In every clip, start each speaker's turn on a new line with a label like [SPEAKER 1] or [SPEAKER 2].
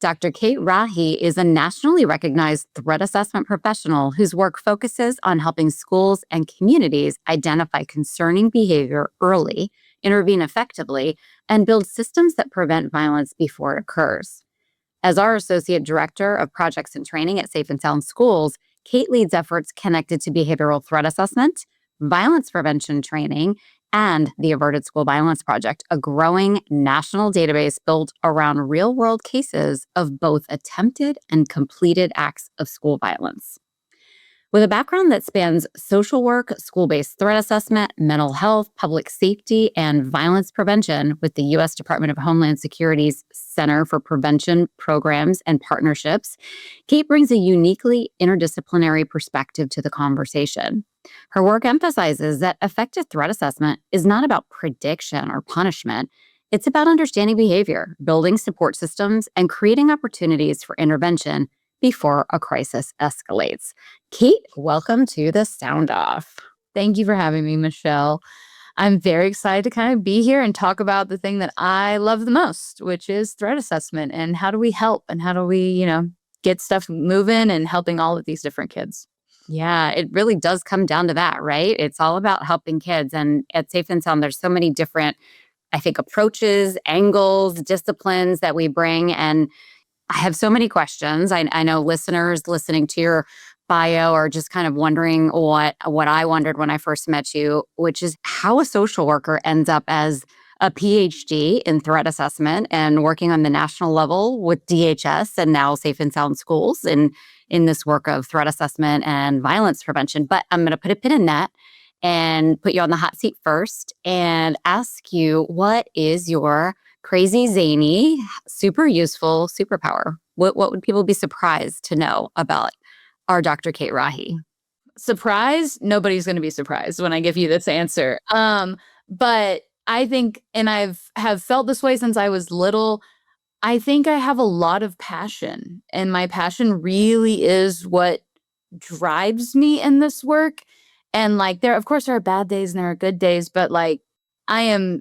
[SPEAKER 1] Dr. Kate Rahi is a nationally recognized threat assessment professional whose work focuses on helping schools and communities identify concerning behavior early, intervene effectively, and build systems that prevent violence before it occurs. As our Associate Director of Projects and Training at Safe and Sound Schools, Kate leads efforts connected to behavioral threat assessment, violence prevention training, and the Averted School Violence Project, a growing national database built around real-world cases of both attempted and completed acts of school violence. With a background that spans social work, school-based threat assessment, mental health, public safety, and violence prevention with the U.S. Department of Homeland Security's Center for Prevention Programs and Partnerships, Kate brings a uniquely interdisciplinary perspective to the conversation. Her work emphasizes that effective threat assessment is not about prediction or punishment. It's about understanding behavior, building support systems, and creating opportunities for intervention before a crisis escalates. Kate, welcome to the Sound Off.
[SPEAKER 2] Thank you for having me, Michelle. I'm very excited to kind of be here and talk about the thing that I love the most, which is threat assessment and how do we help and how do we, get stuff moving and helping all of these different kids.
[SPEAKER 1] Yeah, it really does come down to that, right? It's all about helping kids. And at Safe and Sound, there's so many different, I think, approaches, angles, disciplines that we bring. And I have so many questions. I know listeners listening to your bio are just kind of wondering what I wondered when I first met you, which is how a social worker ends up as a PhD in threat assessment and working on the national level with DHS and now Safe and Sound Schools in this work of threat assessment and violence prevention. But I'm going to put a pin in that and put you on the hot seat first and ask you, what is your crazy, zany, super useful superpower? What would people be surprised to know about our Dr. Kate Rahi?
[SPEAKER 2] Surprise? Nobody's going to be surprised when I give you this answer. But I think, and have felt this way since I was little, I think I have a lot of passion, and my passion really is what drives me in this work. And of course there are bad days and there are good days, but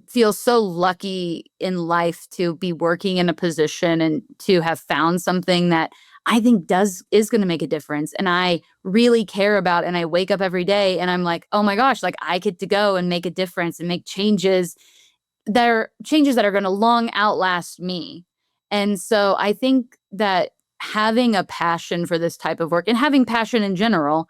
[SPEAKER 2] feel so lucky in life to be working in a position and to have found something that I think is going to make a difference. And I really care about, and I wake up every day and I'm like, oh my gosh, I get to go and make a difference and make changes that are going to long outlast me. And so I think that having a passion for this type of work and having passion in general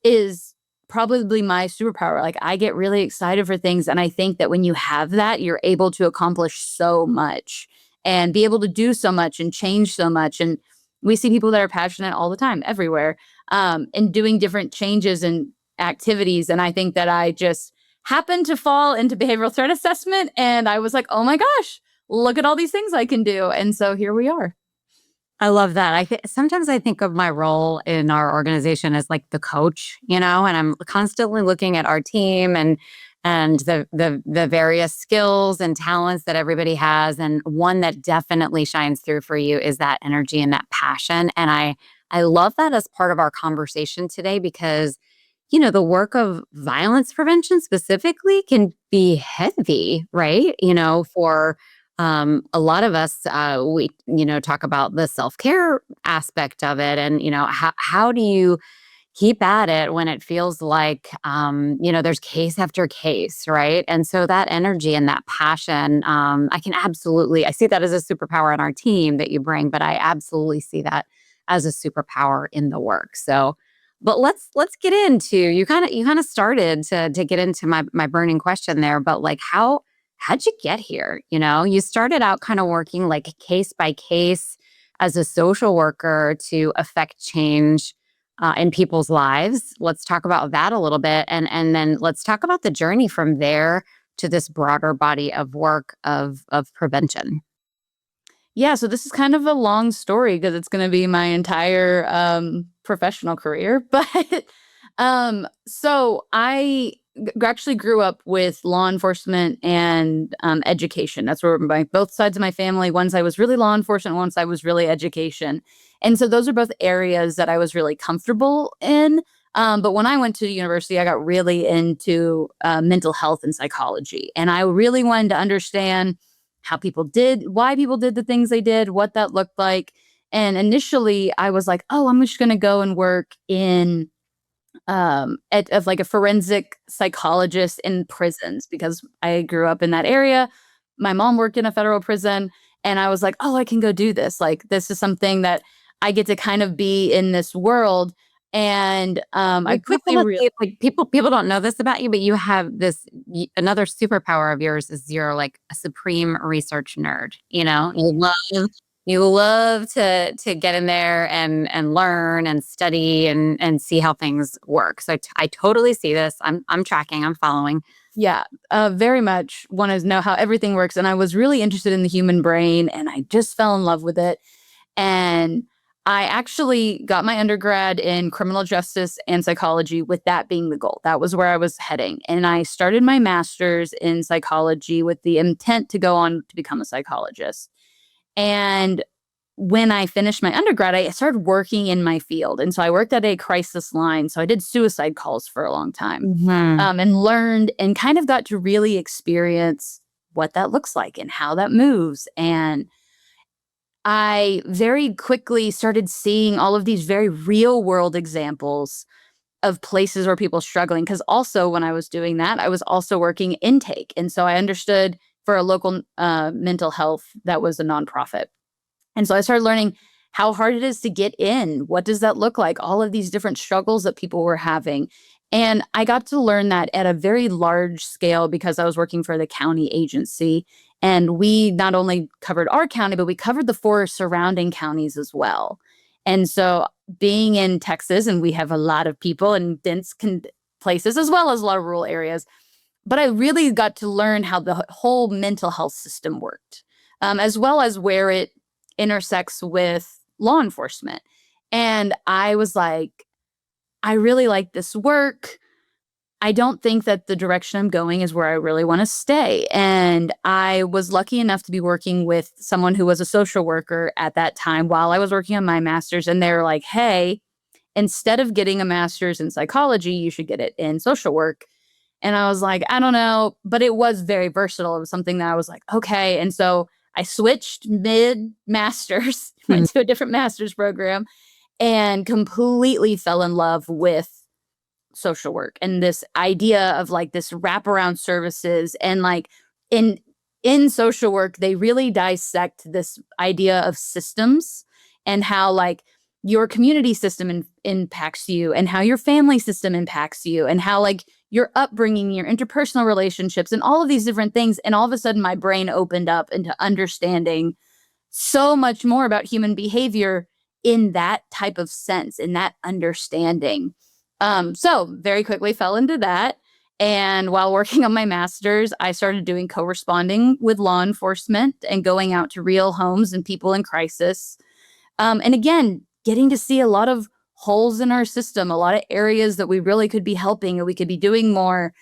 [SPEAKER 2] is probably my superpower. I get really excited for things. And I think that when you have that, you're able to accomplish so much and be able to do so much and change so much. And we see people that are passionate all the time, everywhere, and doing different changes and activities. And I think that I just happened to fall into behavioral threat assessment. And I was like, oh my gosh, look at all these things I can do. And so here we are.
[SPEAKER 1] I love that. Sometimes I think of my role in our organization as like the coach, and I'm constantly looking at our team and the various skills and talents that everybody has. And one that definitely shines through for you is that energy and that passion. And I love that as part of our conversation today because, the work of violence prevention specifically can be heavy, right? For a lot of us, we, talk about the self-care aspect of it. And, how do you keep at it when it feels like, there's case after case, right? And so that energy and that passion, I see that as a superpower on our team that you bring, but I absolutely see that as a superpower in the work. So, but let's get into, you kind of started to get into my burning question there, but how'd you get here? You started out kind of working case by case as a social worker to affect change in people's lives. Let's talk about that a little bit. And then let's talk about the journey from there to this broader body of work of prevention.
[SPEAKER 2] Yeah, so this is kind of a long story because it's going to be my entire professional career. But so I actually grew up with law enforcement and education. That's where both sides of my family, one side was really law enforcement, one side was really education. And so those are both areas that I was really comfortable in. But when I went to university, I got really into mental health and psychology. And I really wanted to understand why people did the things they did, what that looked like. And initially I was like, oh, I'm just going to go and work in of like a forensic psychologist in prisons because I grew up in that area. My mom worked in a federal prison, and I was like, oh, I can go do this. Like, this is something that I get to kind of be in this world. And I
[SPEAKER 1] You
[SPEAKER 2] quickly
[SPEAKER 1] definitely like people don't know this about you, but you have this another superpower of yours is you're like a supreme research nerd. You know, you love to get in there and learn and study and see how things work. So I totally see this. I'm tracking. I'm following.
[SPEAKER 2] yeah, very much want to know how everything works. And I was really interested in the human brain, and I just fell in love with it. And I actually got my undergrad in criminal justice and psychology with that being the goal. That was where I was heading. And I started my master's in psychology with the intent to go on to become a psychologist. And when I finished my undergrad, I started working in my field. And so I worked at a crisis line. So I did suicide calls for a long time,
[SPEAKER 1] Hmm.
[SPEAKER 2] and learned and kind of got to really experience what that looks like and how that moves. And I very quickly started seeing all of these very real world examples of places where people are struggling. Because also, when I was doing that, I was also working intake. And so I understood for a local mental health that was a nonprofit. And so I started learning how hard it is to get in. What does that look like? All of these different struggles that people were having. And I got to learn that at a very large scale because I was working for the county agency. And we not only covered our county, but we covered the four surrounding counties as well. And so being in Texas, and we have a lot of people in dense places as well as a lot of rural areas, but I really got to learn how the whole mental health system worked, as well as where it intersects with law enforcement. And I was like, I really like this work. I don't think that the direction I'm going is where I really want to stay. And I was lucky enough to be working with someone who was a social worker at that time while I was working on my master's. And they're like, hey, instead of getting a master's in psychology, you should get it in social work. And I was like, I don't know, but it was very versatile. It was something that I was like, okay. And so I switched mid masters, went to a different master's program, and completely fell in love with social work and this idea of like this wraparound services. And like in social work, they really dissect this idea of systems and how like your community system impacts you, and how your family system impacts you, and how like your upbringing, your interpersonal relationships, and all of these different things. And all of a sudden my brain opened up into understanding so much more about human behavior in that type of sense, in that understanding. So very quickly fell into that. And while working on my master's, I started doing corresponding with law enforcement and going out to real homes and people in crisis. And again, getting to see a lot of holes in our system, a lot of areas that we really could be helping and we could be doing more.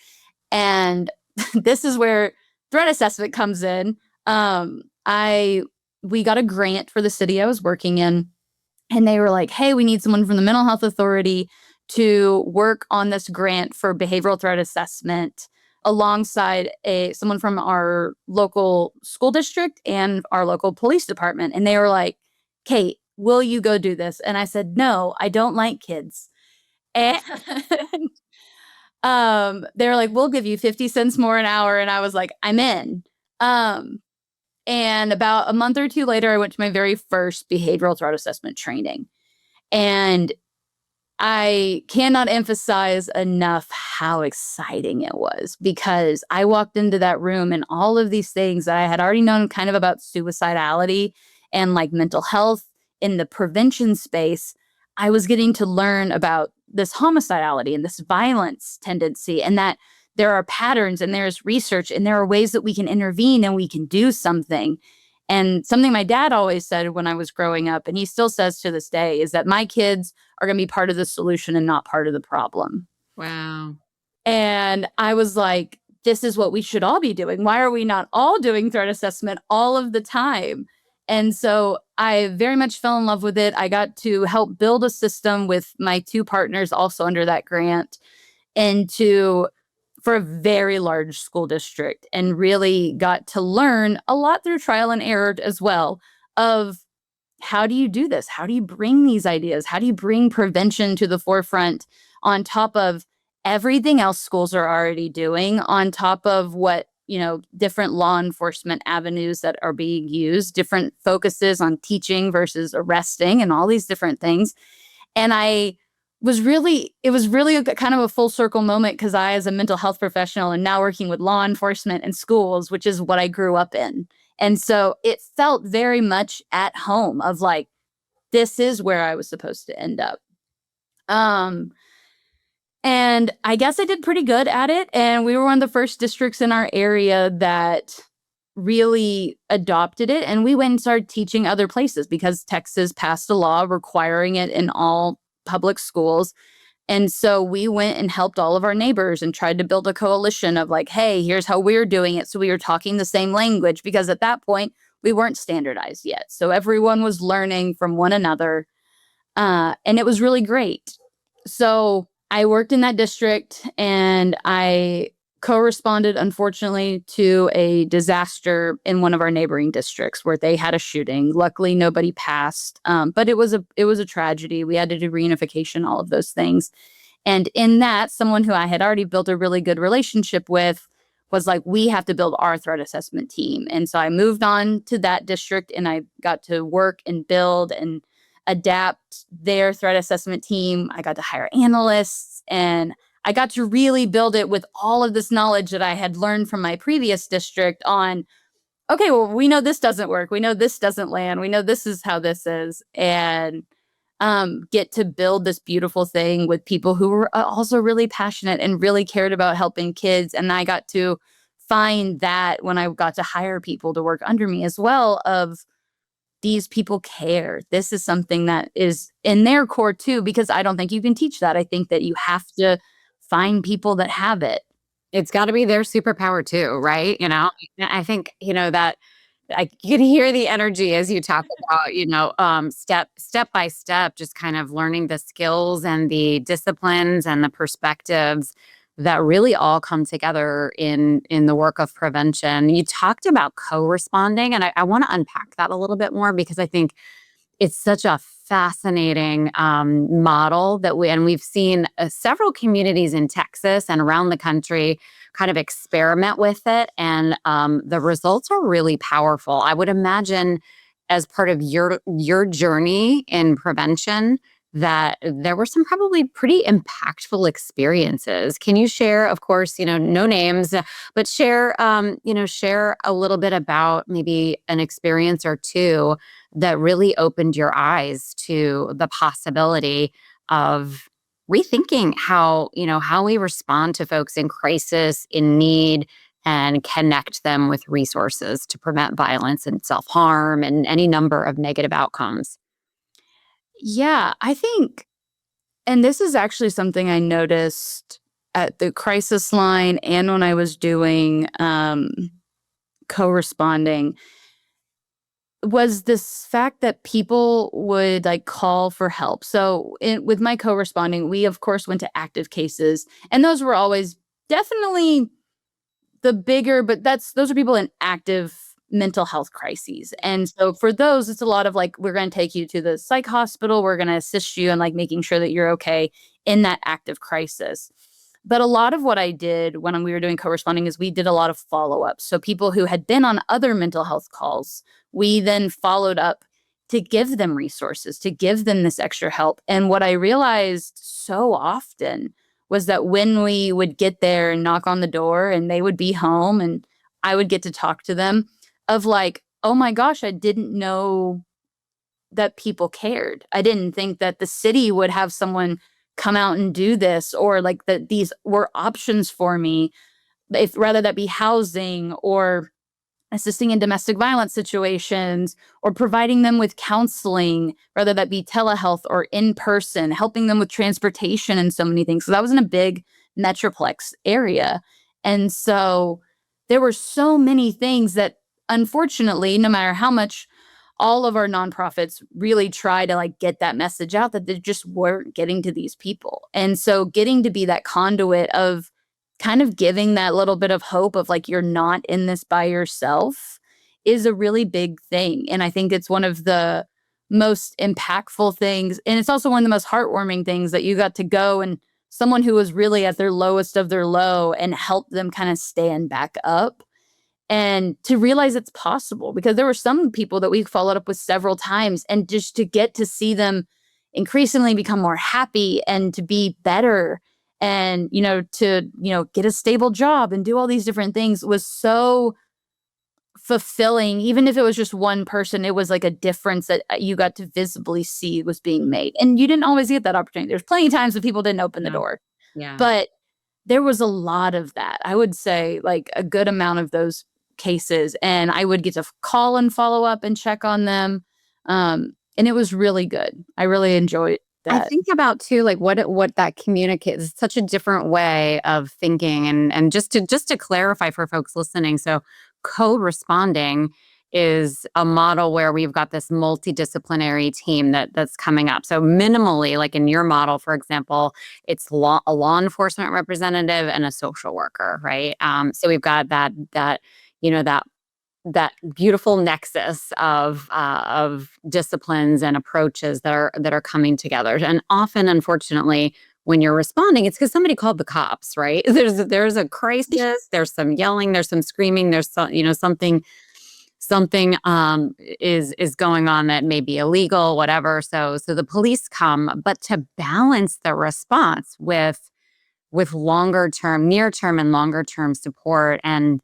[SPEAKER 2] And this is where threat assessment comes in. I We got a grant for the city I was working in, and they were like, "Hey, we need someone from the mental health authority to work on this grant for behavioral threat assessment alongside a someone from our local school district and our local police department." And they were like, "Kate, will you go do this?" And I said, "No, I don't like kids." And they're like, "We'll give you 50 cents more an hour." And I was like, "I'm in." Um, and about a month or two later, I went to my very first behavioral threat assessment training. And I cannot emphasize enough how exciting it was, because I walked into that room and all of these things that I had already known kind of about suicidality and like mental health in the prevention space, I was getting to learn about this homicidality and this violence tendency, and that there are patterns and there's research and there are ways that we can intervene and we can do something. And something my dad always said when I was growing up, and he still says to this day, is that my kids are going to be part of the solution and not part of the problem.
[SPEAKER 1] Wow.
[SPEAKER 2] And I was like, this is what we should all be doing. Why are we not all doing threat assessment all of the time? And so I very much fell in love with it. I got to help build a system with my two partners also under that grant, and to for a very large school district, and really got to learn a lot through trial and error as well of how do you do this? How do you bring these ideas? How do you bring prevention to the forefront on top of everything else schools are already doing, on top of what, different law enforcement avenues that are being used, different focuses on teaching versus arresting, and all these different things. And it was really kind of a full circle moment because I, as a mental health professional, and now working with law enforcement and schools, which is what I grew up in. And so it felt very much at home of like, this is where I was supposed to end up. Um, and I guess I did pretty good at it. And we were one of the first districts in our area that really adopted it. And we went and started teaching other places because Texas passed a law requiring it in all public schools. And so we went and helped all of our neighbors and tried to build a coalition of like, hey, here's how we're doing it. So we were talking the same language because at that point we weren't standardized yet. So everyone was learning from one another. And it was really great. So I worked in that district and I co-responded, unfortunately, to a disaster in one of our neighboring districts where they had a shooting. Luckily, nobody passed, but it was a tragedy. We had to do reunification, all of those things. And in that, someone who I had already built a really good relationship with was like, we have to build our threat assessment team. And so I moved on to that district and I got to work and build and adapt their threat assessment team. I got to hire analysts and I got to really build it with all of this knowledge that I had learned from my previous district on, okay, well, we know this doesn't work. We know this doesn't land. We know this is how this is. And get to build this beautiful thing with people who were also really passionate and really cared about helping kids. And I got to find that when I got to hire people to work under me as well of these people care. This is something that is in their core too, because I don't think you can teach that. I think that you have to find people that have it.
[SPEAKER 1] It's got to be their superpower too, right? I think, that I can hear the energy as you talk about, step by step, just kind of learning the skills and the disciplines and the perspectives that really all come together in the work of prevention. You talked about co-responding, and I want to unpack that a little bit more because I think it's such a fascinating model we've seen several communities in Texas and around the country kind of experiment with it, and the results are really powerful. I would imagine, as part of your journey in prevention, that there were some probably pretty impactful experiences. Can you share, of course, no names, but share a little bit about maybe an experience or two that really opened your eyes to the possibility of rethinking how we respond to folks in crisis, in need, and connect them with resources to prevent violence and self-harm and any number of negative outcomes.
[SPEAKER 2] Yeah, I think, and this is actually something I noticed at the crisis line and when I was doing co-responding, was this fact that people would like call for help. So with my co-responding, we of course went to active cases, and those were always definitely the bigger, but those are people in active mental health crises. And so for those, it's a lot of like, we're going to take you to the psych hospital. We're going to assist you in like making sure that you're okay in that active crisis. But a lot of what I did when we were doing co-responding is we did a lot of follow-up. So people who had been on other mental health calls, we then followed up to give them resources, to give them this extra help. And what I realized so often was that when we would get there and knock on the door and they would be home and I would get to talk to them of like, oh my gosh, I didn't know that people cared. I didn't think that the city would have someone come out and do this, or like that these were options for me, if rather that be housing or assisting in domestic violence situations or providing them with counseling, whether that be telehealth or in person, helping them with transportation and so many things. So that was in a big metroplex area. And so there were so many things that, unfortunately, no matter how much all of our nonprofits really try to like get that message out, that they just weren't getting to these people. And so getting to be that conduit of kind of giving that little bit of hope of like, you're not in this by yourself is a really big thing. And I think it's one of the most impactful things. And it's also one of the most heartwarming things that you got to go and someone who was really at their lowest of their low and help them kind of stand back up and to realize it's possible because there were some people that we followed up with several times and just to get to see them increasingly become more happy and to be better and to get a stable job and do all these different things was so fulfilling. Even if it was just one person, it was like a difference that you got to visibly see was being made, and you didn't always get that opportunity. There's plenty of times that people didn't open the
[SPEAKER 1] Yeah.
[SPEAKER 2] door,
[SPEAKER 1] Yeah.
[SPEAKER 2] but there was a lot of that. I would say like a good amount of those cases, and I would get to call and follow up and check on them. And it was really good. I really enjoyed
[SPEAKER 1] I
[SPEAKER 2] that.
[SPEAKER 1] think about too, like what that communicates. It's such a different way of thinking, and just to clarify for folks listening, so co-responding is a model where we've got this multidisciplinary team that's coming up. So minimally, like in your model, for example, it's a law enforcement representative and a social worker, right? So we've got that that beautiful nexus of disciplines and approaches that are coming together. And often, unfortunately, when you're responding, it's because somebody called the cops, right? There's a crisis. There's some yelling. There's some screaming. There's something is going on that may be illegal, whatever. So the police come, but to balance the response with longer term, near term, and longer term support. And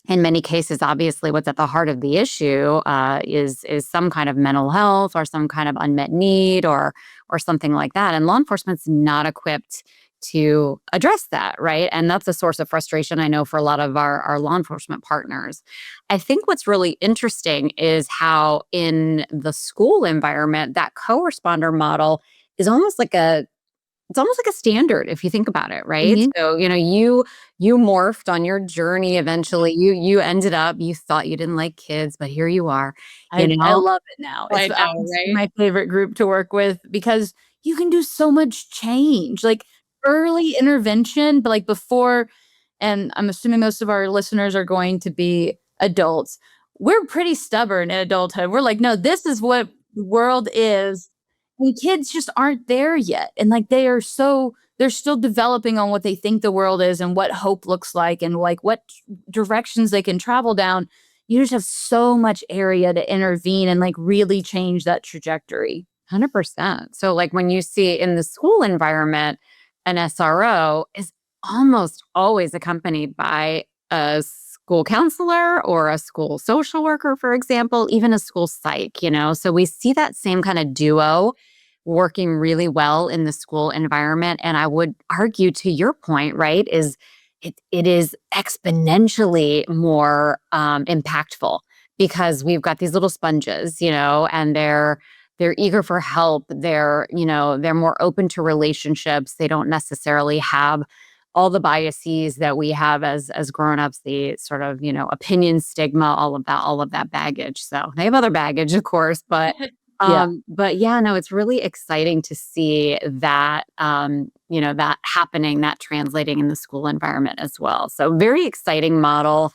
[SPEAKER 1] in many cases, obviously, what's at the heart of the issue is some kind of mental health or some kind of unmet need or something like that. And law enforcement's not equipped to address that, right? And that's a source of frustration, I know, for a lot of our law enforcement partners. I think what's really interesting is how in the school environment, that co-responder model is almost like a standard if you think about it, right?
[SPEAKER 2] Mhm.
[SPEAKER 1] So, you morphed on your journey eventually. You ended up you thought you didn't like kids, but here you are, you
[SPEAKER 2] I
[SPEAKER 1] know?
[SPEAKER 2] love it now.
[SPEAKER 1] I
[SPEAKER 2] It's
[SPEAKER 1] know,
[SPEAKER 2] honestly
[SPEAKER 1] right?
[SPEAKER 2] my favorite group to work with because you can do so much change, like, early intervention, but, like, before and I'm assuming most of our listeners are going to be adults. We're pretty stubborn in adulthood. We're like, "No, this is what the world is," and kids just aren't there yet, and, like, they're still developing on what they think the world is and what hope looks like and, like, what directions they can travel down. You just have so much area to intervene and, like, really change that trajectory.
[SPEAKER 1] 100%. So, like, when you see in the school environment, an SRO is almost always accompanied by a school counselor or a school social worker, for example, even a school psych. So we see that same kind of duo working really well in the school environment. And I would argue, to your point, right, is it is exponentially more impactful because we've got these little sponges, and they're eager for help. They're more open to relationships. They don't necessarily have all the biases that we have as grown-ups, the sort of, opinion stigma, all of that baggage. So they have other baggage, of course, but
[SPEAKER 2] Yeah.
[SPEAKER 1] yeah, no, it's really exciting to see that that happening, that translating in the school environment as well. So very exciting model.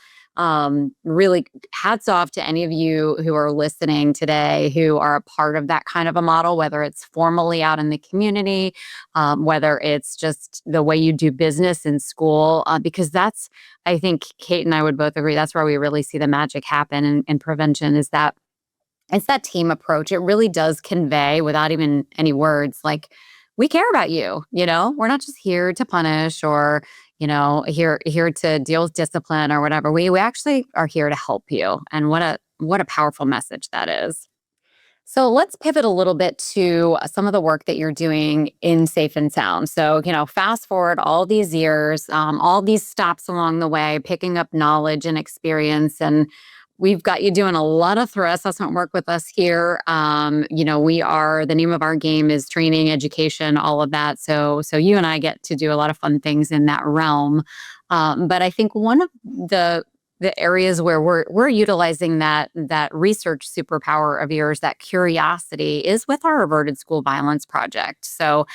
[SPEAKER 1] Really hats off to any of you who are listening today who are a part of that kind of a model, whether it's formally out in the community, whether it's just the way you do business in school, because I think Kate and I would both agree, that's where we really see the magic happen in prevention, is that it's that team approach. It really does convey without even any words, like, we care about you. We're not just here to punish or, here to deal with discipline or whatever. We actually are here to help you. And what a powerful message that is. So let's pivot a little bit to some of the work that you're doing in Safe and Sound. So, fast forward all these years, all these stops along the way, picking up knowledge and experience. And we've got you doing a lot of through assessment work with us here. The name of our game is training, education, all of that. So you and I get to do a lot of fun things in that realm. But I think one of the the areas where we're utilizing that research superpower of yours, that curiosity, is with our Averted School Violence Project. So,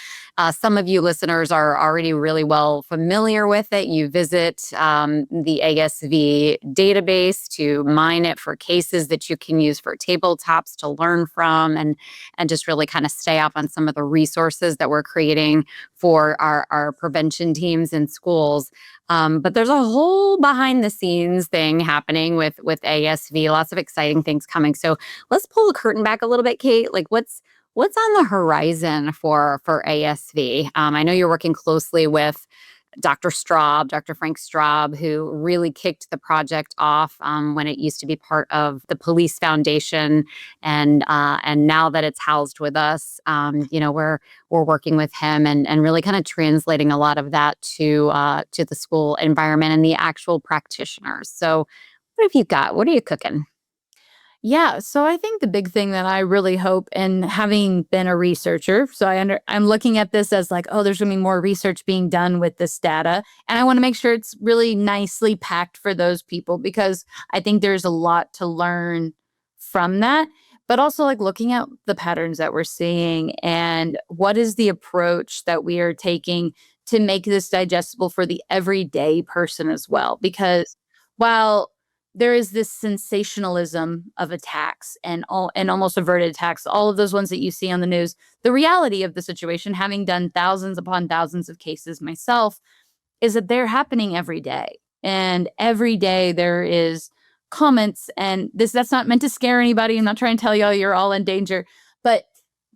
[SPEAKER 1] some of you listeners are already really well familiar with it. You visit the ASV database to mine it for cases that you can use for tabletops to learn from, and just really kind of stay up on some of the resources that we're creating for our prevention teams in schools. But there's a whole behind the scenes thing happening with ASV, lots of exciting things coming. So let's pull the curtain back a little bit, Kate. Like what's on the horizon for ASV? I know you're working closely with Dr. Frank Straub, who really kicked the project off when it used to be part of the Police Foundation, and now that it's housed with us, we're working with him and really kind of translating a lot of that to the school environment and the actual practitioners. So, what have you got? What are you cooking?
[SPEAKER 2] Yeah, so I think the big thing that I really hope, and having been a researcher, so I'm looking at this as like, oh, there's going to be more research being done with this data, and I want to make sure it's really nicely packed for those people because I think there's a lot to learn from that, but also like looking at the patterns that we're seeing and what is the approach that we are taking to make this digestible for the everyday person as well, because while there is this sensationalism of attacks and almost averted attacks, all of those ones that you see on the news. The reality of the situation, having done thousands upon thousands of cases myself, is that they're happening every day. And every day there is comments, and that's not meant to scare anybody. I'm not trying to tell y'all you're all in danger, but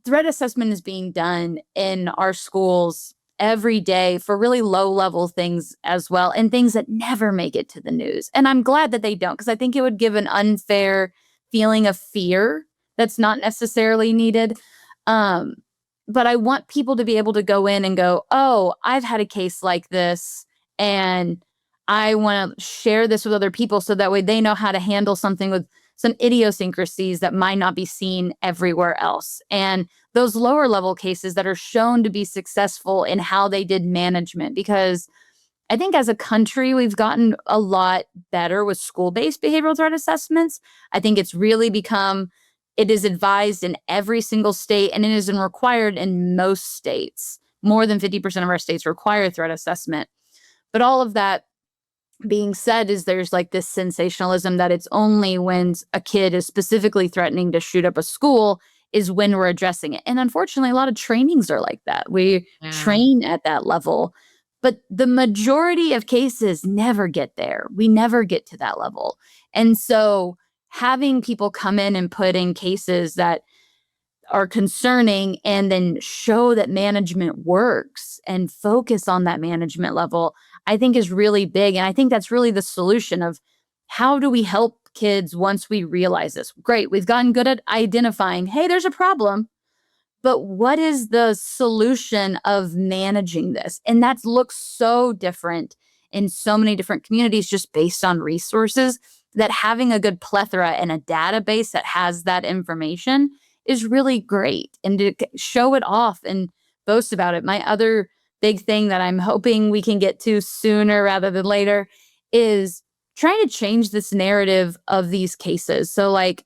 [SPEAKER 2] threat assessment is being done in our schools every day for really low level things as well, and things that never make it to the news. And I'm glad that they don't, because I think it would give an unfair feeling of fear that's not necessarily needed. Um, but I want people to be able to go in and go, oh, I've had a case like this, and I want to share this with other people so that way they know how to handle something with some idiosyncrasies that might not be seen everywhere else. And those lower level cases that are shown to be successful in how they did management. Because I think as a country, we've gotten a lot better with school based behavioral threat assessments. I think it's really become, it is advised in every single state, and it is required in most states. More than 50% of our states require threat assessment. But all of that being said, is there's like this sensationalism that it's only when a kid is specifically threatening to shoot up a school is when we're addressing it. And unfortunately, a lot of trainings are like that. We
[SPEAKER 1] Yeah.
[SPEAKER 2] train at that level, but the majority of cases never get there. We never get to that level. And so having people come in and put in cases that are concerning and then show that management works and focus on that management level, I think is really big. And I think that's really the solution of how do we help kids once we realize this? Great, we've gotten good at identifying, hey, there's a problem, but what is the solution of managing this? And that looks so different in so many different communities just based on resources, that having a good plethora and a database that has that information is really great. And to show it off and boast about it. My other big thing that I'm hoping we can get to sooner rather than later is trying to change this narrative of these cases. So, like,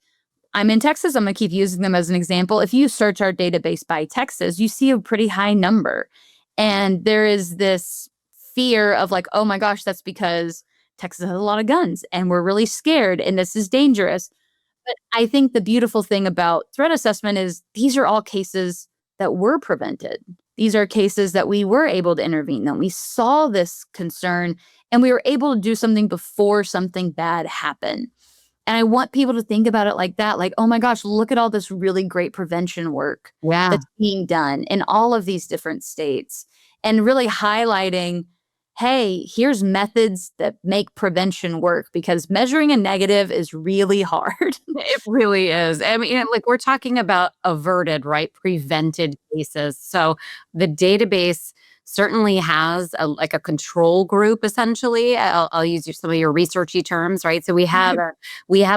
[SPEAKER 2] I'm in Texas. I'm going to keep using them as an example. If you search our database by Texas, you see a pretty high number. And there is this fear of like, oh my gosh, that's because Texas has a lot of guns and we're really scared and this is dangerous. But I think the beautiful thing about threat assessment is these are all cases that were prevented. These are cases that we were able to intervene on. We saw this concern and we were able to do something before something bad happened. And I want people to think about it like that. Like, oh my gosh, look at all this really great prevention work
[SPEAKER 1] Yeah.
[SPEAKER 2] that's being done in all of these different states, and really highlighting, hey, here's methods that make prevention work, because measuring a negative is really hard.
[SPEAKER 1] It really is. I mean, like we're talking about averted, right? Prevented cases. So the database certainly has like a control group. Essentially, I'll use some of your researchy terms, right? So we have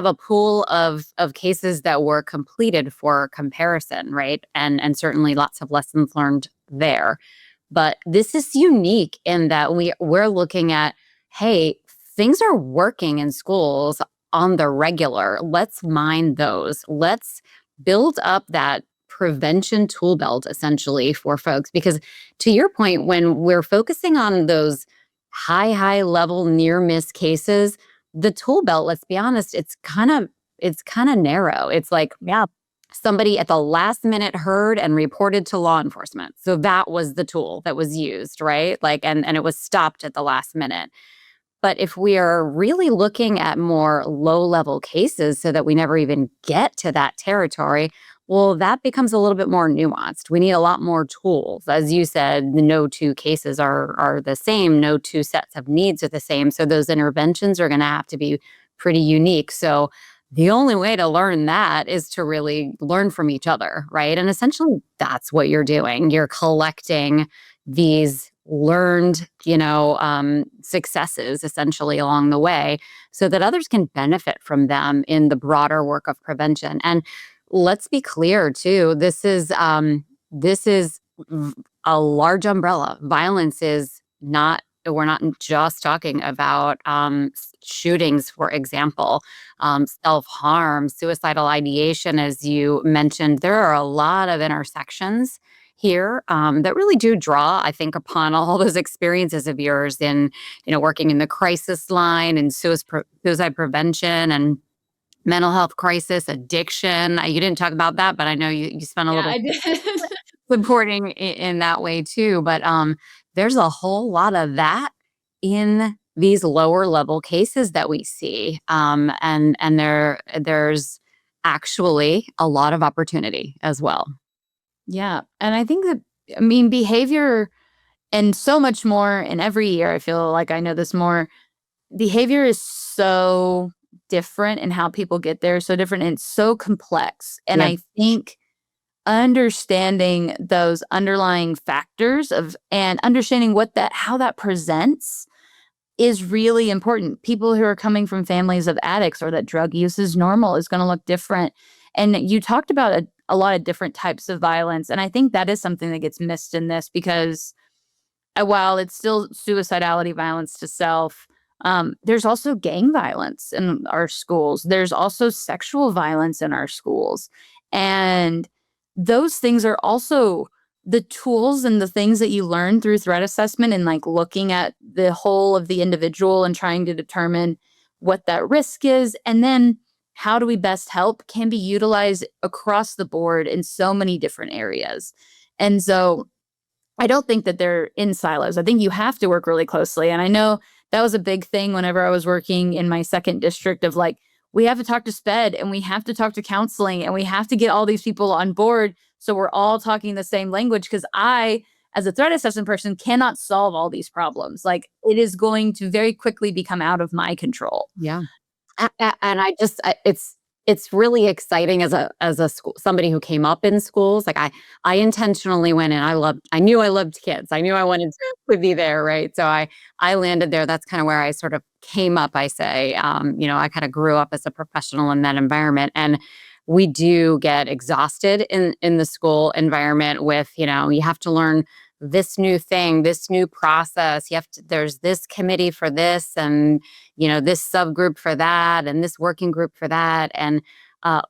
[SPEAKER 1] a pool of cases that were completed for comparison, right? And certainly lots of lessons learned there. But this is unique in that we're looking at, hey, things are working in schools on the regular. Let's mine those. Let's build up that prevention tool belt essentially for folks. Because to your point, when we're focusing on those high level near miss cases, the tool belt, let's be honest, it's kind of narrow. It's like
[SPEAKER 3] Yeah.
[SPEAKER 1] somebody at the last minute heard and reported to law enforcement. So that was the tool that was used, right? Like, and it was stopped at the last minute. But if we are really looking at more low level cases so that we never even get to that territory, well, that becomes a little bit more nuanced. We need a lot more tools. As you said, no two cases are the same, no two sets of needs are the same. So those interventions are going to have to be pretty unique. So the only way to learn that is to really learn from each other, right? And essentially, that's what you're doing. You're collecting these learned, successes essentially along the way so that others can benefit from them in the broader work of prevention. And let's be clear too, this is a large umbrella. Violence is not, we're not just talking about shootings, for example, self-harm, suicidal ideation, as you mentioned. There are a lot of intersections here that really do draw, I think, upon all those experiences of yours in, working in the crisis line and suicide prevention and mental health crisis, addiction. You didn't talk about that, but I know you spent a
[SPEAKER 2] Yeah,
[SPEAKER 1] little
[SPEAKER 2] I did.
[SPEAKER 1] supporting in that way too. But there's a whole lot of that in these lower level cases that we see, and there's actually a lot of opportunity as well.
[SPEAKER 2] Yeah, and I think that, I mean, behavior and so much more, and every year I feel like I know this more, behavior is so different and how people get there is so different and it's so complex. And
[SPEAKER 1] Yeah,
[SPEAKER 2] I think understanding those underlying factors of and understanding what that how that presents is really important. People who are coming from families of addicts or that drug use is normal is going to look different. And you talked about a lot of different types of violence. And I think that is something that gets missed in this because while it's still suicidality, violence to self, there's also gang violence in our schools. There's also sexual violence in our schools. And those things are also the tools and the things that you learn through threat assessment and like looking at the whole of the individual and trying to determine what that risk is. And then how do we best help can be utilized across the board in so many different areas. And so I don't think that they're in silos. I think you have to work really closely. And I know that was a big thing whenever I was working in my second district of like, we have to talk to SPED and we have to talk to counseling and we have to get all these people on board so we're all talking the same language. Because I, as a threat assessment person, cannot solve all these problems. Like it is going to very quickly become out of my control.
[SPEAKER 1] yeah. And it's really exciting as a school somebody who came up in schools. Like I intentionally went and I knew I loved kids. I knew I wanted to be there, right? So I landed there. That's kind of where I sort of came up. I say, I kind of grew up as a professional in that environment, and we do get exhausted in the school environment with, you have to learn this new thing, this new process. There's this committee for this, and this subgroup for that, and this working group for that. And I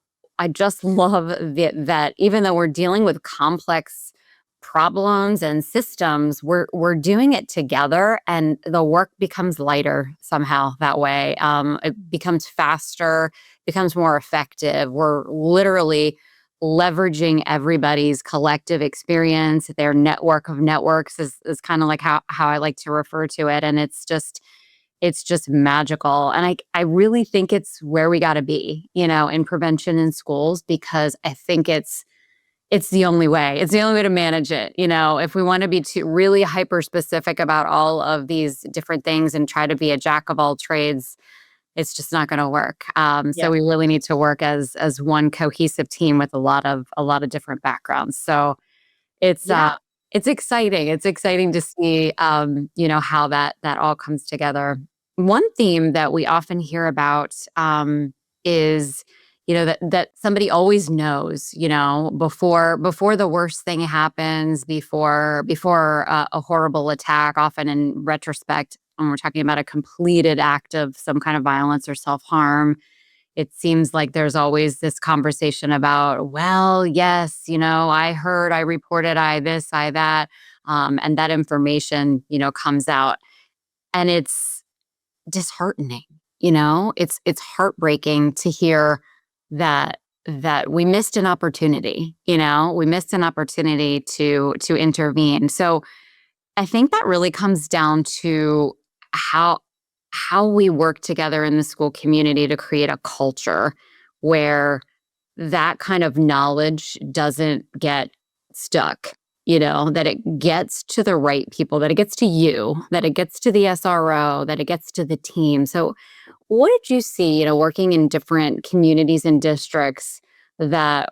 [SPEAKER 1] just love that even though we're dealing with complex problems and systems, we're doing it together, and the work becomes lighter somehow that way. It becomes faster, becomes more effective. We're literally leveraging everybody's collective experience, their network of networks is kind of like how I like to refer to it. And it's just magical. And I really think it's where we got to be, in prevention in schools, because I think it's the only way. It's the only way to manage it. If we want to be too really hyper specific about all of these different things and try to be a jack of all trades, it's just not going to work.
[SPEAKER 2] Yeah.
[SPEAKER 1] So we really need to work as one cohesive team with a lot of different backgrounds. So it's
[SPEAKER 2] Yeah.
[SPEAKER 1] it's exciting. It's exciting to see how that all comes together. One theme that we often hear about is that somebody always knows, before the worst thing happens, before a horrible attack. Often in retrospect, when we're talking about a completed act of some kind of violence or self-harm, it seems like there's always this conversation about, well, yes, I heard, I reported, I this, I that, and that information, comes out, and it's disheartening. It's heartbreaking to hear that we missed an opportunity. We missed an opportunity to intervene. So I think that really comes down to how we work together in the school community to create a culture where that kind of knowledge doesn't get stuck, that it gets to the right people, that it gets to you, that it gets to the SRO, that it gets to the team. So what did you see, working in different communities and districts that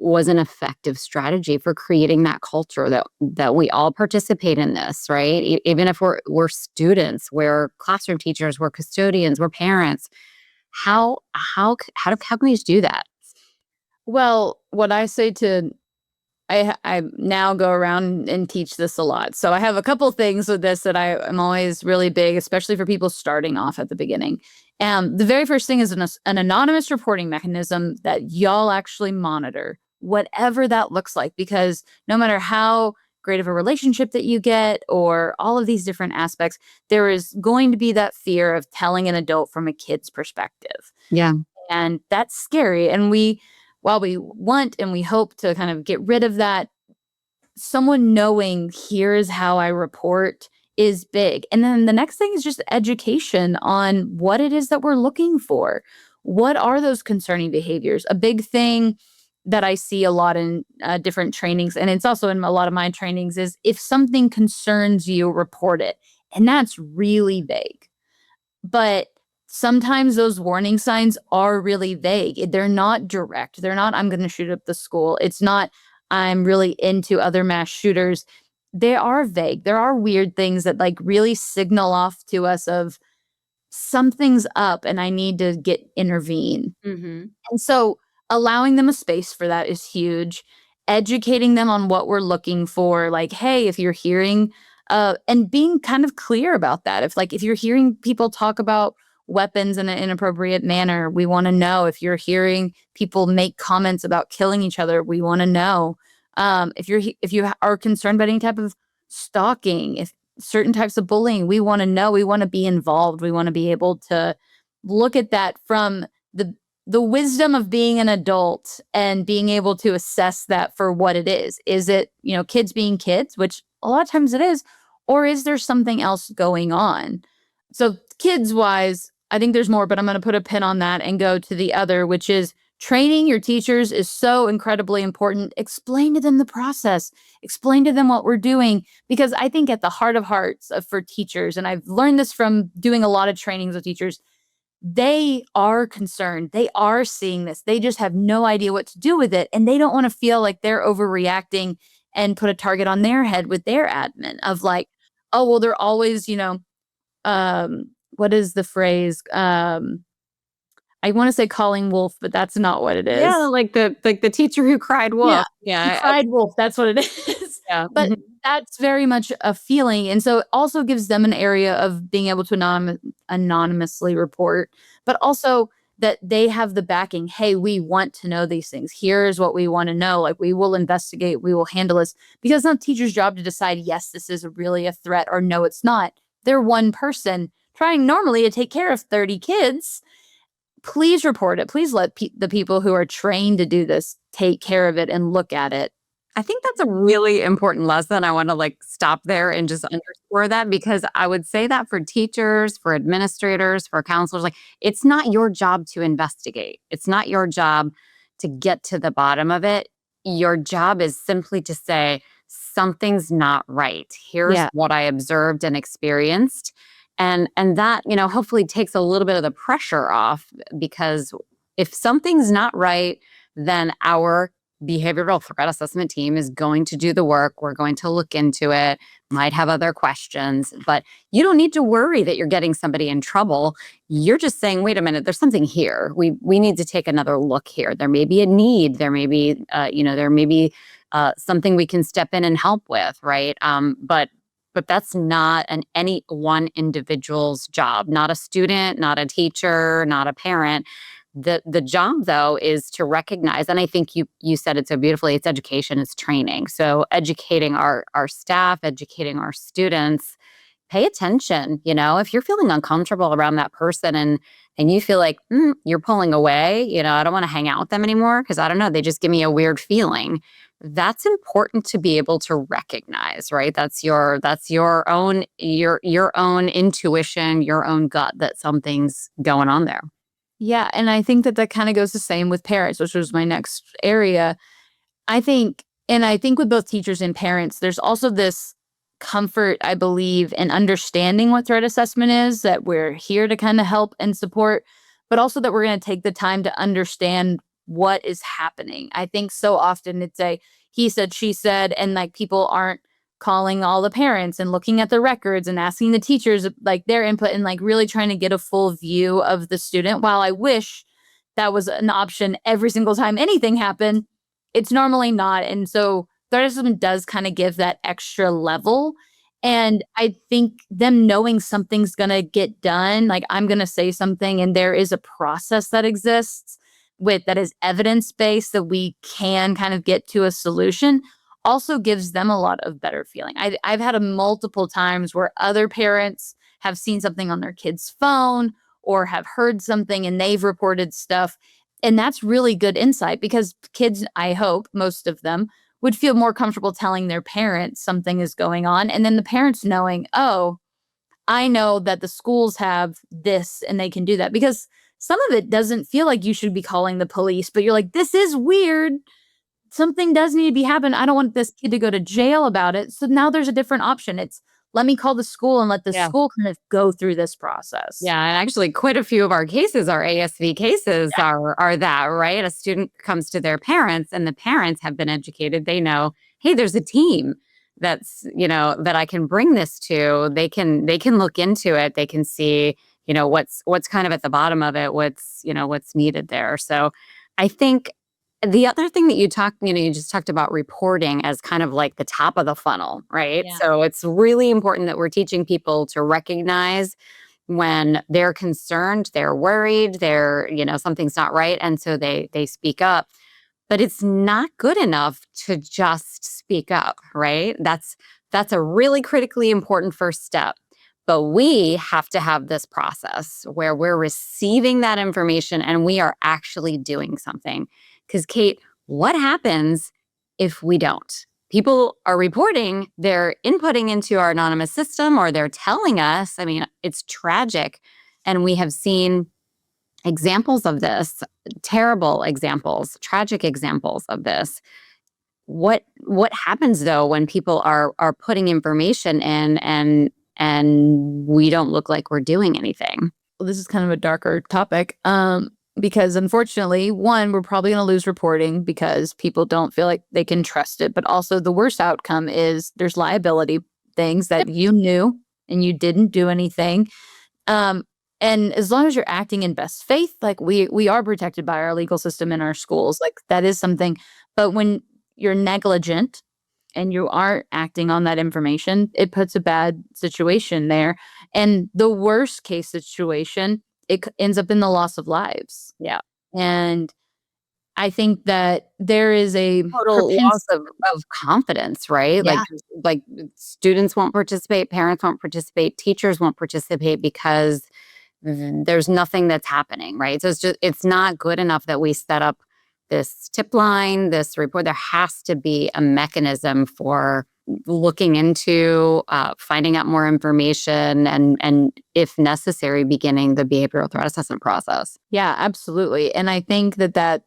[SPEAKER 1] was an effective strategy for creating that culture that we all participate in this, right? Even if we're students, we're classroom teachers, we're custodians, we're parents. How can we just do that?
[SPEAKER 2] Well, what I say to I now go around and teach this a lot. So I have a couple things with this that I am always really big, especially for people starting off at the beginning. The very first thing is an anonymous reporting mechanism that y'all actually monitor, whatever that looks like, because no matter how great of a relationship that you get or all of these different aspects, there is going to be that fear of telling an adult from a kid's perspective.
[SPEAKER 1] Yeah.
[SPEAKER 2] And that's scary. And while we want and we hope to kind of get rid of that, someone knowing here's how I report is big. And then the next thing is just education on what it is that we're looking for. What are those concerning behaviors? A big thing that I see a lot in different trainings, and it's also in a lot of my trainings, is if something concerns you, report it. And that's really vague. But sometimes those warning signs are really vague. They're not direct. They're not, I'm going to shoot up the school. It's not, I'm really into other mass shooters. They are vague. There are weird things that like really signal off to us of something's up and I need to intervene.
[SPEAKER 1] Mm-hmm.
[SPEAKER 2] And so allowing them a space for that is huge. Educating them on what we're looking for, like, hey, if you're hearing, and being kind of clear about that. If you're hearing people talk about weapons in an inappropriate manner, we want to know. If you're hearing people make comments about killing each other, we want to know. If you are concerned about any type of stalking, if certain types of bullying, we want to know. We want to be involved. We want to be able to look at that from the wisdom of being an adult and being able to assess that for what it is. Is it, kids being kids, which a lot of times it is, or is there something else going on? So kids wise, I think there's more, but I'm going to put a pin on that and go to the other, which is training your teachers is so incredibly important. Explain to them the process, explain to them what we're doing, because I think at the heart of hearts for teachers, and I've learned this from doing a lot of trainings with teachers, they are concerned. They are seeing this. They just have no idea what to do with it. And they don't want to feel like they're overreacting and put a target on their head with their admin of like, oh, well, they're always, what is the phrase? I want to say calling wolf, but that's not what it is.
[SPEAKER 1] Yeah, like the teacher who cried
[SPEAKER 2] Yeah,
[SPEAKER 1] wolf.
[SPEAKER 2] he
[SPEAKER 1] Yeah.
[SPEAKER 2] cried wolf, that's what it is.
[SPEAKER 1] Yeah.
[SPEAKER 2] But
[SPEAKER 1] Mhm.
[SPEAKER 2] that's very much a feeling, and so it also gives them an area of being able to anonymously report, but also that they have the backing, "Hey, we want to know these things. Here's what we wanna know, like, we will investigate, we will handle this." Because it's not the teacher's job to decide, "Yes, this is really a threat," or "No, it's not." They're one person trying normally to take care of 30 kids. Please report it. Please let the people who are trained to do this take care of it and look at it.
[SPEAKER 1] I think that's a really important lesson. I want to stop there and just underscore that, because I would say that for teachers, for administrators, for counselors, it's not your job to investigate. It's not your job to get to the bottom of it. Your job is simply to say, something's not right. Here's
[SPEAKER 2] Yeah.
[SPEAKER 1] what I observed and experienced. And that, hopefully takes a little bit of the pressure off, because if something's not right, then our behavioral threat assessment team is going to do the work. We're going to look into it, might have other questions, but you don't need to worry that you're getting somebody in trouble. You're just saying, wait a minute, there's something here. We need to take another look here. There may be a need. There may be, something we can step in and help with, right? But but that's not any one individual's job, not a student, not a teacher, not a parent. The job though is to recognize, and I think you said it so beautifully, it's education, it's training. So educating our staff, educating our students, pay attention. If you're feeling uncomfortable around that person and you feel like you're pulling away, I don't want to hang out with them anymore because I don't know, they just give me a weird feeling. That's important to be able to recognize, right? That's your own intuition, your own gut that something's going on there.
[SPEAKER 2] Yeah, and I think that that kinda goes the same with parents, which was my next area. I think with both teachers and parents, there's also this comfort, I believe, in understanding what threat assessment is, that we're here to kinda help and support, but also that we're gonna take the time to understand what is happening. I think so often it's a he said, she said, and, like, people aren't calling all the parents and looking at the records and asking the teachers, like, their input and, like, really trying to get a full view of the student. While I wish that was an option every single time anything happened, it's normally not, and so threat assessment does kinda give that extra level, and I think them knowing something's gonna get done, like, I'm gonna say something and there is a process that exists with that is evidence-based that we can kind of get to a solution, also gives them a lot of better feeling. I've had a multiple times where other parents have seen something on their kid's phone or have heard something and they've reported stuff, and that's really good insight because kids, I hope, most of them, would feel more comfortable telling their parents something is going on, and then the parents knowing, "Oh, I know that the schools have this and they can do that." Because some of it doesn't feel like you should be calling the police, but you're like, "This is weird. Something does need to be happening. I don't want this kid to go to jail about it." So now there's a different option. It's, let me call the school and let the
[SPEAKER 1] Yeah.
[SPEAKER 2] school kind of go through this process.
[SPEAKER 1] Yeah, and actually quite a few of our cases, our ASV cases are that, right? A student comes to their parents and the parents have been educated. They know, hey, there's a team that I can bring this to. They can look into it. They can see, what's kind of at the bottom of it, what's needed there. So I think the other thing that you just talked about reporting as kind of like the top of the funnel, right?
[SPEAKER 2] Yeah.
[SPEAKER 1] So it's really important that we're teaching people to recognize when they're concerned, they're worried, something's not right, and so they speak up. But it's not good enough to just speak up, right? That's a really critically important first step. But we have to have this process where we're receiving that information and we are actually doing something. Because, Kate, what happens if we don't? People are reporting, they're inputting into our anonymous system or they're telling us. I mean, it's tragic. And we have seen examples of this, terrible examples, tragic examples of this. What happens though when people are putting information in and we don't look like we're doing anything?
[SPEAKER 2] Well, this is kind of a darker topic. Because unfortunately, one, we're probably going to lose reporting because people don't feel like they can trust it. But also, the worst outcome is there's liability things that you knew and you didn't do anything. Um, and as long as you're acting in best faith, like we are protected by our legal system in our schools, like that is something. But when you're negligent and you aren't acting on that information, it puts a bad situation there. And the worst case situation, ends up in the loss of lives.
[SPEAKER 1] Yeah.
[SPEAKER 2] And I think that there is a
[SPEAKER 1] Total loss
[SPEAKER 2] propensity.
[SPEAKER 1] of confidence, right?
[SPEAKER 2] Yeah.
[SPEAKER 1] Like students won't participate, parents won't participate, teachers won't participate because there's nothing that's happening, right? So it's not good enough that we set up this tip line, this report. There has to be a mechanism for looking into, finding out more information, and if necessary, beginning the behavioral threat assessment process.
[SPEAKER 2] Yeah, absolutely. And I think that that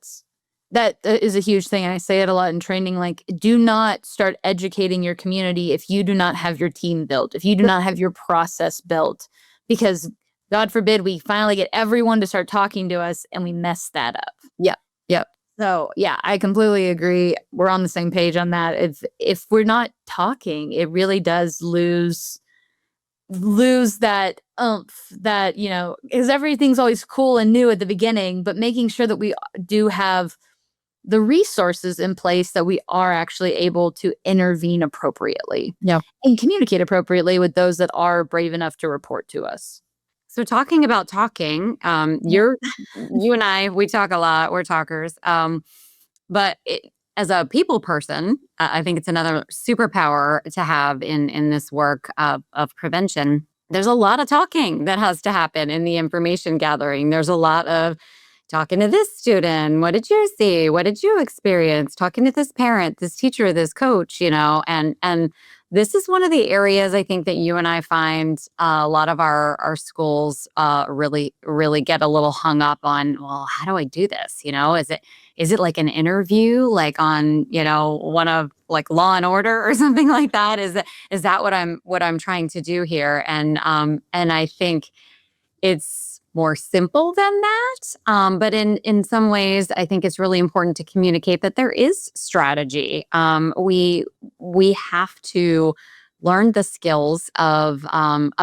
[SPEAKER 2] is a huge thing. And I say it a lot in training, like, do not start educating your community if you do not have your team built, if you do not have your process built, because God forbid we finally get everyone to start talking to us and we mess that up.
[SPEAKER 1] Yep. Yep.
[SPEAKER 2] So, yeah, I completely agree. We're on the same page on that. If we're not talking, it really does lose that oomph that, because everything's always cool and new at the beginning, but making sure that we do have the resources in place that we are actually able to intervene appropriately
[SPEAKER 1] Yeah.
[SPEAKER 2] and communicate appropriately with those that are brave enough to report to us.
[SPEAKER 1] So talking about talking,
[SPEAKER 2] Yeah.
[SPEAKER 1] you and I, we talk a lot. We're talkers. But as a people person, I think it's another superpower to have in this work of prevention. There's a lot of talking that has to happen in the information gathering. There's a lot of talking to this student. What did you see? What did you experience? Talking to this parent, this teacher, this coach, and this is one of the areas I think that you and I find a lot of our schools really get a little hung up on. Well, how do I do this? Is it like an interview, like on one of like Law and Order or something like that? Is that what I'm trying to do here? And I think it's more simple than that. But in some ways, I think it's really important to communicate that there is strategy. We have to learn the skills of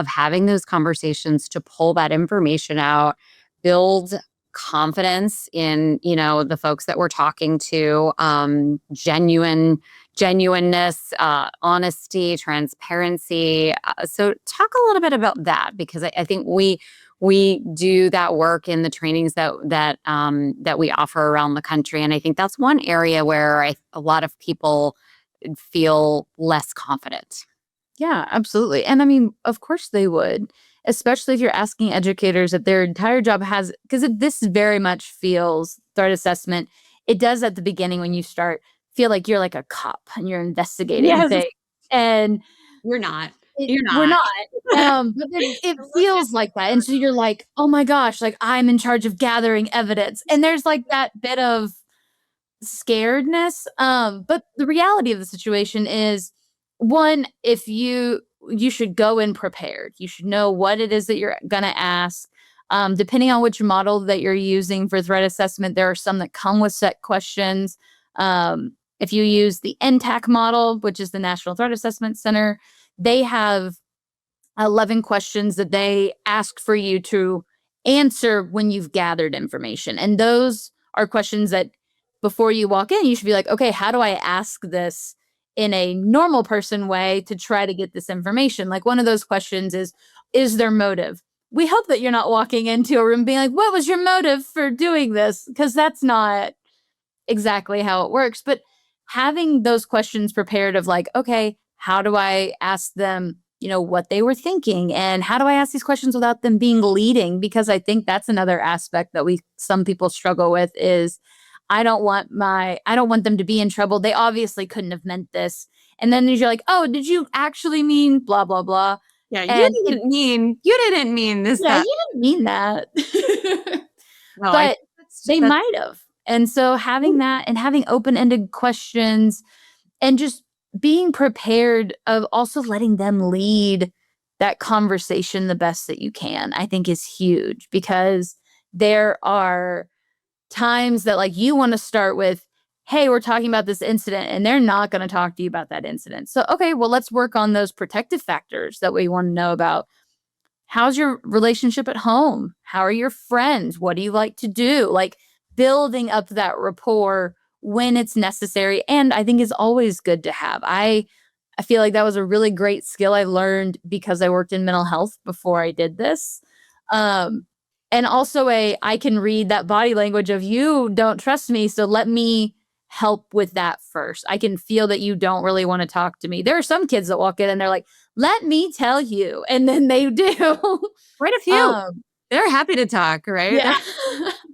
[SPEAKER 1] having those conversations to pull that information out, build confidence in the folks that we're talking to, genuineness, honesty, transparency. So talk a little bit about that, because I think we do that work in the trainings that we offer around the country, and I think that's one area where a lot of people feel less confident.
[SPEAKER 2] Yeah, absolutely. And I mean, of course they would, especially if you're asking educators that their entire job has, because this very much feels threat assessment. It does at the beginning when you start feel like you're like a cop and you're investigating
[SPEAKER 1] Yes,
[SPEAKER 2] things. And
[SPEAKER 1] you're not.
[SPEAKER 2] it,
[SPEAKER 1] You're
[SPEAKER 2] we're
[SPEAKER 1] not.
[SPEAKER 2] not. But it
[SPEAKER 1] Look at
[SPEAKER 2] feels like that. And so you're like, oh my gosh, like I'm in charge of gathering evidence. And there's like that bit of scaredness. But the reality of the situation is, one, if you should go in prepared. You should know what it is that you're gonna ask. Depending on which model that you're using for threat assessment, there are some that come with set questions. If you use the NTAC model, which is the National Threat Assessment Center, they have 11 questions that they ask for you to answer when you've gathered information. And those are questions that before you walk in, you should be like, okay, how do I ask this in a normal person way to try to get this information? Like one of those questions is there motive? We hope that you're not walking into a room being like, what was your motive for doing this? Because that's not exactly how it works. But having those questions prepared of like, okay, how do I ask them, what they were thinking? And how do I ask these questions without them being leading? Because I think that's another aspect that some people struggle with is I don't want them to be in trouble. They obviously couldn't have meant this. And then you're like, oh, did you actually mean blah, blah, blah?
[SPEAKER 1] Yeah,
[SPEAKER 2] And
[SPEAKER 1] you didn't mean this,
[SPEAKER 2] yeah,
[SPEAKER 1] that.
[SPEAKER 2] you didn't mean that.
[SPEAKER 1] No, I
[SPEAKER 2] But
[SPEAKER 1] think
[SPEAKER 2] they
[SPEAKER 1] that's
[SPEAKER 2] might have. And so having that and having open-ended questions and just being prepared of also letting them lead that conversation the best that you can, I think is huge because there are times that like you want to start with, hey, we're talking about this incident, and they're not going to talk to you about that incident. So, okay, well, let's work on those protective factors that we want to know about. How's your relationship at home? How are your friends? What do you like to do? Like building up that rapport when it's necessary. And I think is always good to have. I feel like that was a really great skill I learned because I worked in mental health before I did this. Um, and also I can read that body language of you don't trust me, so let me help with that first. I can feel that you don't really want to talk to me. There are some kids that walk in and they're like, let me tell you. And then they do.
[SPEAKER 1] quite a few.
[SPEAKER 2] um,
[SPEAKER 1] They're happy to talk, right?
[SPEAKER 2] yeah.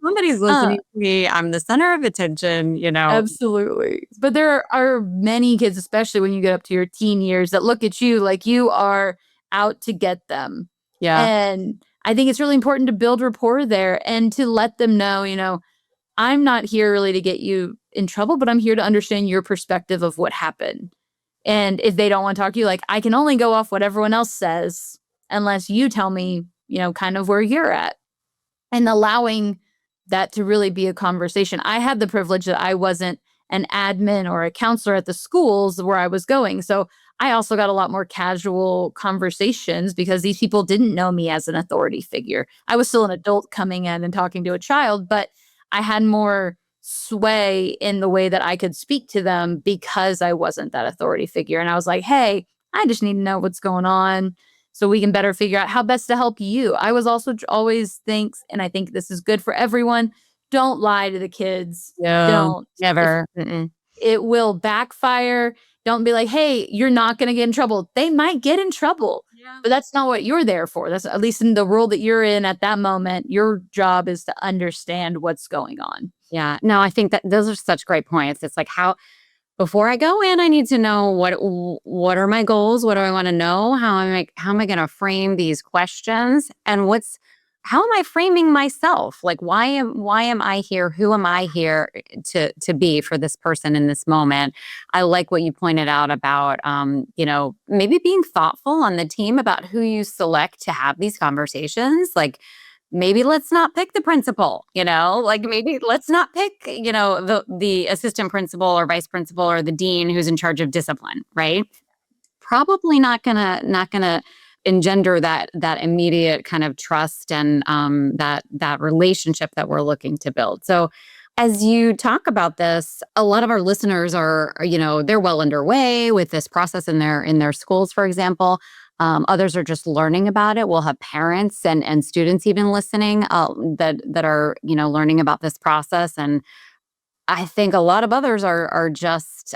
[SPEAKER 1] Somebody's
[SPEAKER 2] uh,
[SPEAKER 1] listening to me. I'm the center of attention.
[SPEAKER 2] Absolutely. But there are many kids, especially when you get up to your teen years, that look at you like you are out to get them.
[SPEAKER 1] Yeah.
[SPEAKER 2] And I think it's really important to build rapport there and to let them know, I'm not here really to get you in trouble, but I'm here to understand your perspective of what happened. And if they don't want to talk to you, like I can only go off what everyone else says unless you tell me, kind of where you're at and allowing that to really be a conversation. I had the privilege that I wasn't an admin or a counselor at the schools where I was going. So I also got a lot more casual conversations because these people didn't know me as an authority figure. I was still an adult coming in and talking to a child, but I had more sway in the way that I could speak to them because I wasn't that authority figure. And I was like, hey, I just need to know what's going on so we can better figure out how best to help you. I was also always thinks, and I think this is good for everyone, don't lie to the kids.
[SPEAKER 1] No,
[SPEAKER 2] Don't. If
[SPEAKER 1] never. Mm-mm.
[SPEAKER 2] it will backfire. Don't be like, hey, you're not going to get in trouble. They might get in trouble,
[SPEAKER 1] Yeah.
[SPEAKER 2] but that's not what you're there for. That's at least in the role that you're in at that moment. Your job is to understand what's going on.
[SPEAKER 1] Yeah. No, I think that those are such great points. It's like how before I go in, I need to know what are my goals? What do I want to know? How am I going to frame these questions? And how am I framing myself? Like why am I here? Who am I here to be for this person in this moment? I like what you pointed out about maybe being thoughtful on the team about who you select to have these conversations. Like maybe let's not pick the principal, like maybe let's not pick, the assistant principal or vice principal or the dean who's in charge of discipline, right? Probably not gonna engender that immediate kind of trust and that relationship that we're looking to build. So as you talk about this, a lot of our listeners are they're well underway with this process in their schools, for example. Others are just learning about it. We'll have parents and students even listening that are learning about this process. And I think a lot of others are just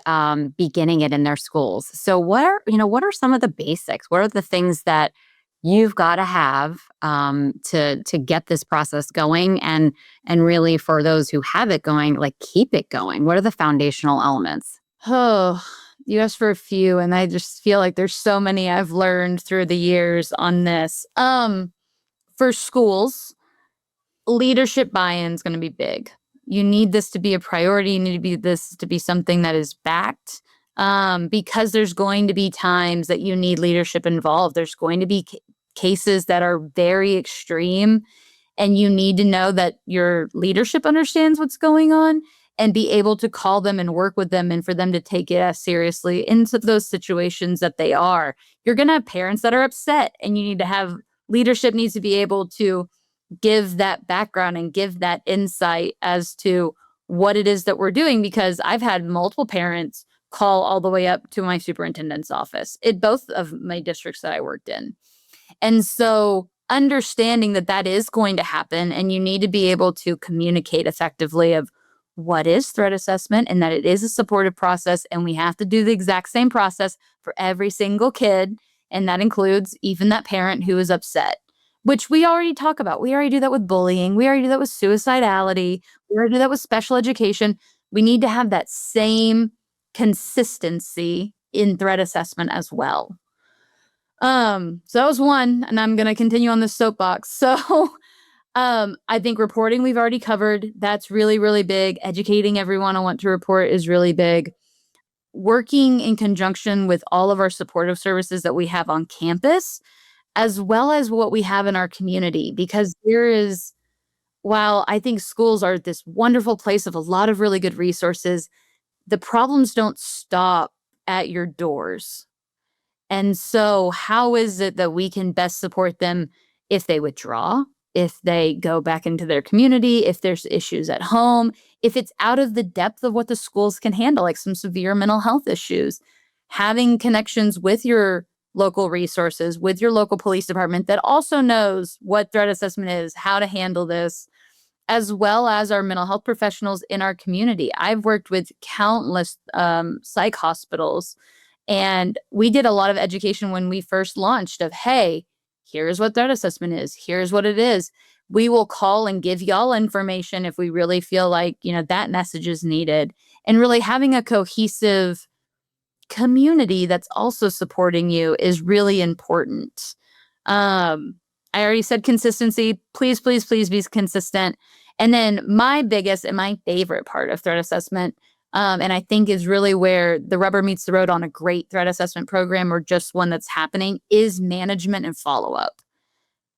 [SPEAKER 1] beginning it in their schools. So what are some of the basics? What are the things that you've got to have to get this process going and really for those who have it going, like keep it going? What are the foundational elements?
[SPEAKER 2] Oh, you asked for a few, and I just feel like there's so many I've learned through the years on this. For schools, leadership buy-in is going to be big. You need this to be a priority. You need this to be something that is backed, because there's going to be times that you need leadership involved. There's going to be cases that are very extreme, and you need to know that your leadership understands what's going on and be able to call them and work with them and for them to take it as seriously into those situations that they are. You're going to have parents that are upset, and you need to have leadership needs to be able to give that background and give that insight as to what it is that we're doing, because I've had multiple parents call all the way up to my superintendent's office in both of my districts that I worked in. And so understanding that that is going to happen, and you need to be able to communicate effectively of what is threat assessment and that it is a supportive process, and we have to do the exact same process for every single kid, and that includes even that parent who is upset, which we already talk about. We already do that with bullying. We already do that with suicidality. We already do that with special education. We need to have that same consistency in threat assessment as well. So that was one, and I'm gonna continue on this soapbox. So, I think reporting we've already covered. That's really, really big. Educating everyone on what to report is really big. Working in conjunction with all of our supportive services that we have on campus, as well as what we have in our community, because while I think schools are this wonderful place of a lot of really good resources, the problems don't stop at your doors. And so, how is it that we can best support them if they withdraw, if they go back into their community, if there's issues at home, if it's out of the depth of what the schools can handle, like some severe mental health issues? Having connections with your local resources, with your local police department that also knows what threat assessment is, how to handle this, as well as our mental health professionals in our community. I've worked with countless psych hospitals, and we did a lot of education when we first launched of, hey, here's what threat assessment is. Here's what it is. We will call and give y'all information if we really feel like, that message is needed. And really having a cohesive community that's also supporting you is really important. I already said consistency. Please, please, please be consistent. And then my biggest and my favorite part of threat assessment, and I think is really where the rubber meets the road on a great threat assessment program or just one that's happening, is management and follow-up.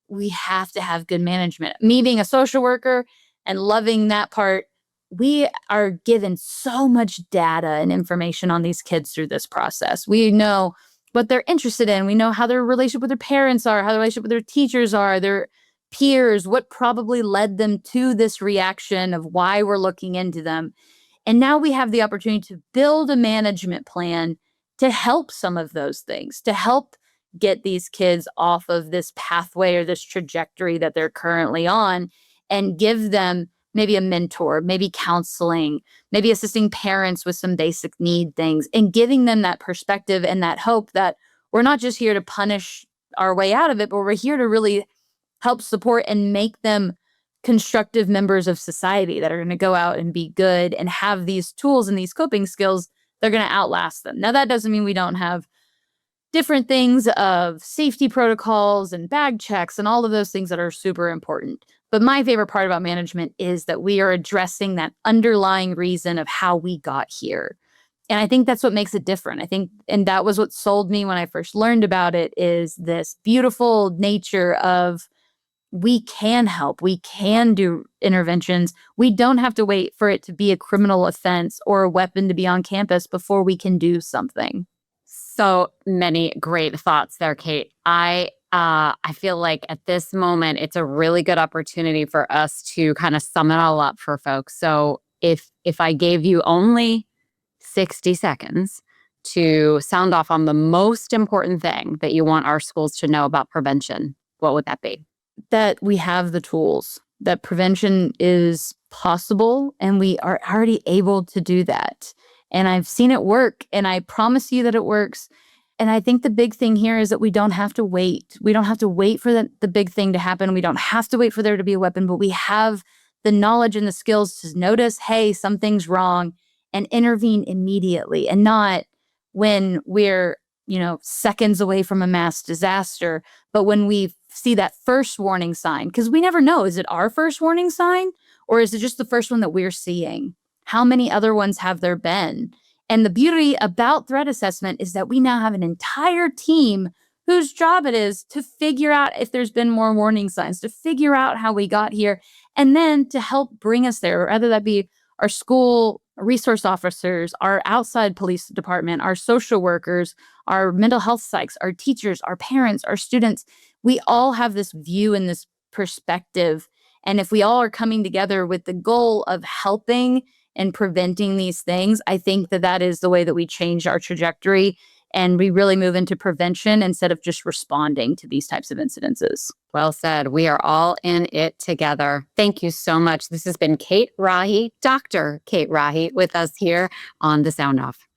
[SPEAKER 2] We have to have good management. Me being a social worker and loving that part, we are given so much data and information on these kids through this process. We know what they're interested in. We know how their relationship with their parents are, how their relationship with their teachers are, their peers, what probably led them to this reaction of why we're looking into them. And now we have the opportunity to build a management plan to help some of those things, to help get these kids off of this pathway or this trajectory that they're currently on, and give them maybe a mentor, maybe counseling, maybe assisting parents with some basic need things, and giving them that perspective and that hope that we're not just here to punish our way out of it, but we're here to really help support and make them constructive members of society that are going to go out and be good and have these tools and these coping skills. They're going to outlast them. Now, that doesn't mean we don't have different things of safety protocols and bag checks and all of those things that are super important. But my favorite part about management is that we are addressing that underlying reason of how we got here. And I think that's what makes it different. I think, and that was what sold me when I first learned about it, is this beautiful nature of we can help, we can do interventions. We don't have to wait for it to be a criminal offense or a weapon to be on campus before we can do something.
[SPEAKER 1] So many great thoughts there, Kate. I feel like at this moment, it's a really good opportunity for us to kind of sum it all up for folks. So if I gave you only 60 seconds to sound off on the most important thing that you want our schools to know about prevention, what would that be?
[SPEAKER 2] That we have the tools, that prevention is possible, and we are already able to do that. And I've seen it work, and I promise you that it works. And I think the big thing here is that we don't have to wait. We don't have to wait for the big thing to happen. We don't have to wait for there to be a weapon, but we have the knowledge and the skills to notice, hey, something's wrong, and intervene immediately, and not when we're, seconds away from a mass disaster, but when we see that first warning sign. Because we never know, is it our first warning sign, or is it just the first one that we're seeing? How many other ones have there been? And the beauty about threat assessment is that we now have an entire team whose job it is to figure out if there's been more warning signs, to figure out how we got here, and then to help bring us there, whether that be our school resource officers, our outside police department, our social workers, our mental health psychs, our teachers, our parents, our students. We all have this view and this perspective. And if we all are coming together with the goal of helping and preventing these things, I think that that is the way that we change our trajectory and we really move into prevention instead of just responding to these types of incidences.
[SPEAKER 1] Well said. We are all in it together. Thank you so much. This has been Kate Rahi, Dr. Kate Rahi, with us here on The Sound Off.